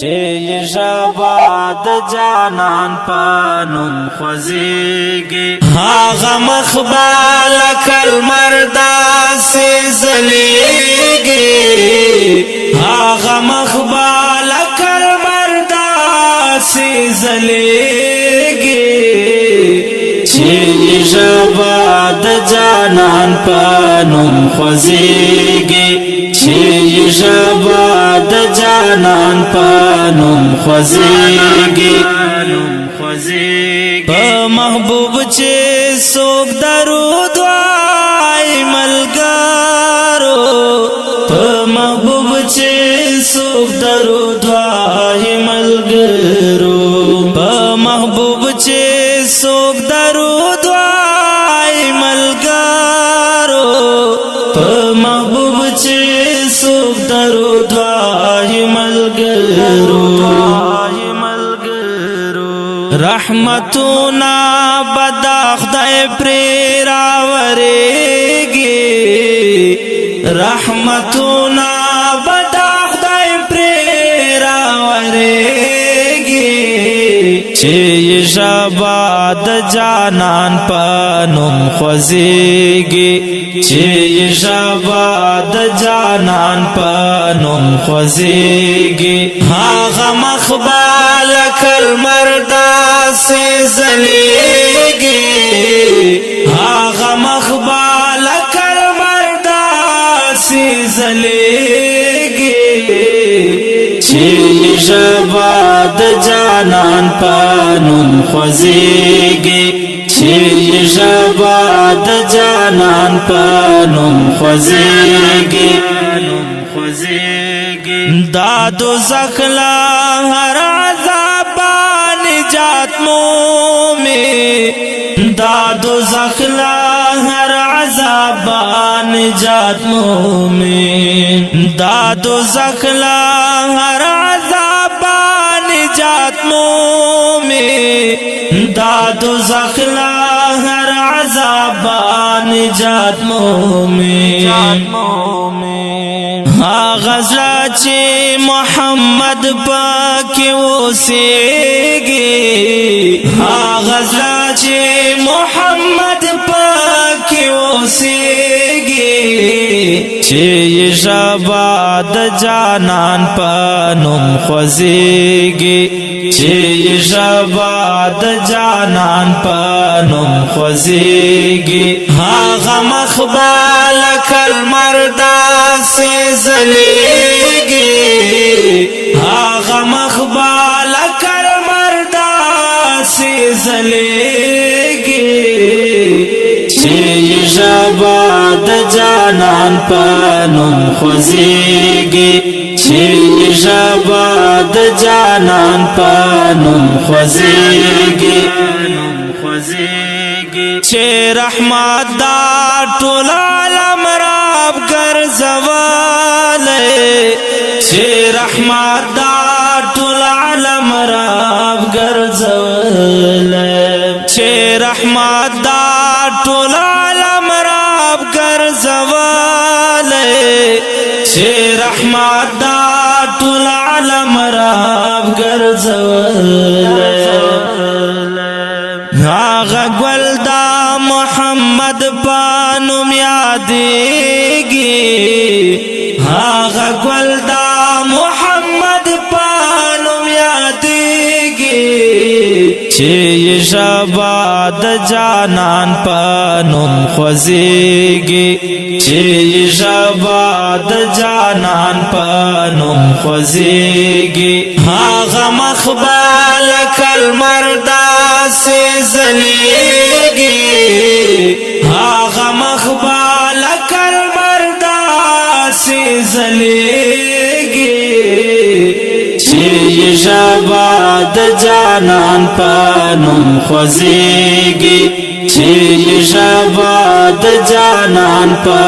چه ژبه د جانان په نوم خوځېږي هغه مخ به لکه لمر داسې ځلېږي هغه مخ به لکه لمر داسې ځلېږي چې ژبه د جانان په نوم خوځېږي چې ژبه د جانان په نوم خوځېږي په محبوب چې څوک درود وایي ملګرو په محبوب چې څوک درود وایي ملګرو په محبوب چې څوک درود وایي ملګرو په محبوب چې څوک درود وایي ملګرو رحمتنا بدا خدای پرې راورېږي رحمتنا بدا خدای پرې راورېږي چې ژبه د جانان په نوم خوځېږي چې ژبه د جانان په نوم خوځېږي هغه مخ به لکه لمر داسې ځلېږي هغه مخ به لکه لمر داسې ځلېږي چې ژبه د جانان په نوم خوځېږي چې ژبه د جانان په نوم خوځېږي دا دوزخ له هر عذاب نجات مومي دا دوزخ له هر عذاب نجات مومي دا دوزخ له هر عذاب نجات مومي دا دوزخ له هر عذاب نجات مومي غزلا چې محمد پاکي اوسېږي غزلا چې محمد پاکي اوسېږي چې ژبه د جانان په نوم خوځېږي چې ژبه د جانان په نوم خوځېږي هغه مخ به لکه لمر داسې ځلېږي هغه مخ به لکه لمر داسې ځلېږي چې ژبه د جانان په نوم خوځېږي چې ژبه د جانان په نوم خوځېږي چې رحمت دا ټول عالم رب ګرځولی چې رحمت دا ټول عالم رب ګرځولی چې رحمت دا ټول عالم رب ګرځولی چې رحمت دا ټول عالم رب ګرځولی هغه ګل دا محمد په نوم یادېږي هغه ګل دا محمد په نوم یادېږي چې ژبه د جانان په نوم خوځېږي چې ژبه د جانان په نوم خوځېږي هغه مخ به لکه لمر داسې ځلېږي هغه مخ به لکه لمر داسې ځلېږي چې ژبه د جانان په نوم خوځېږي چې ژبه د جانان په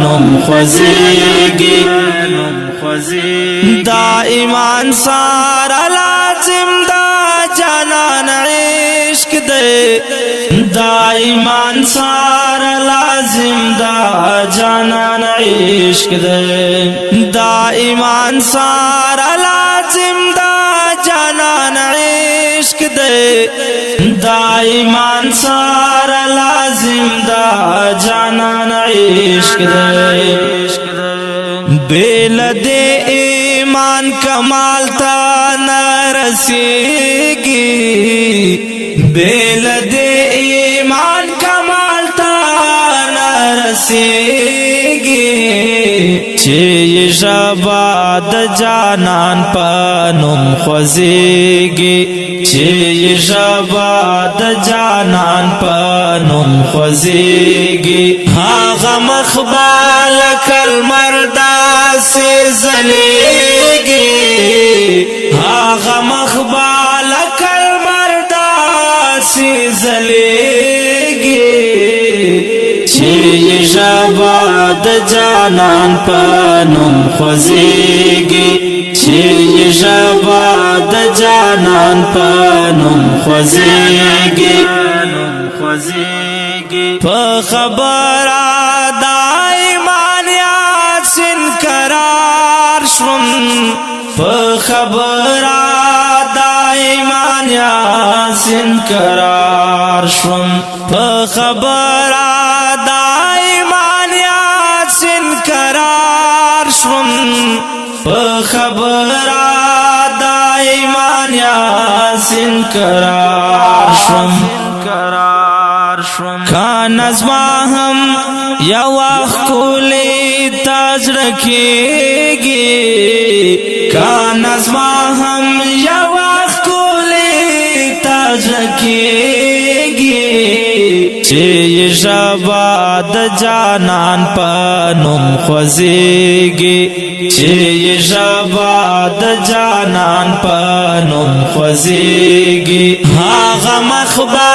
نوم خوځېږي دا ایمان سارا لازم دا جانان عشق دے دا ایمان سارا لازم دا جانان عشق دے دا ایمان سارا لازم دا دا ایمان سارا لازم دا جانان عشق دے بیل دے ایمان کمال تا نرسیگی بیل دے ایمان کمال تا نرسیگی چه ژبه د جانان په نوم خوځېږي چې ژبه د جانان په نوم خوځېږي هغه مخ به لکه لمر داسې ځلېږي هغه مخ به لکه لمر داسې ځلېږي چې ژبه د جانان په نوم خوځېږي چې ژبه د جانان په نوم خوځېږي په خبره د ایمان یاسین قرار شوم په خبره د ایمان یاسین قرار شوم په خبره په خبره د ایمان یاسین قرار شوم کان ازما هم یو ښکلی تزړه کېږي کان ازما هم یو ښکلی تزړه کېږي چې ژبه د جانان په نوم خوځېږي چې ژبه د جانان په نوم خوځېږي هغه مخ به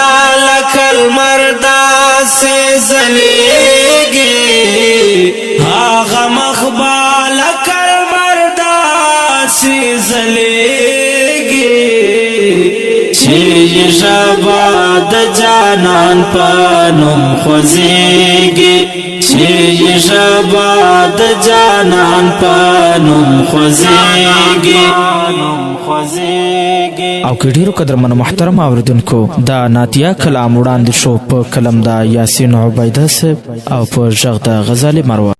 لکه لمر داسې ځلېږي هغه مخ به لکه لمر داسې ځلېږي چې ژبه د جانان په نوم خوځېږي چې ژبه د جانان په نوم خوځېږي او که ډیرو قدرمنو محترم اوریدونکو دا ناتیه کلام وړاندې شو په کلم د یاسین عبیده صاحب او په غږ د غزالې مروه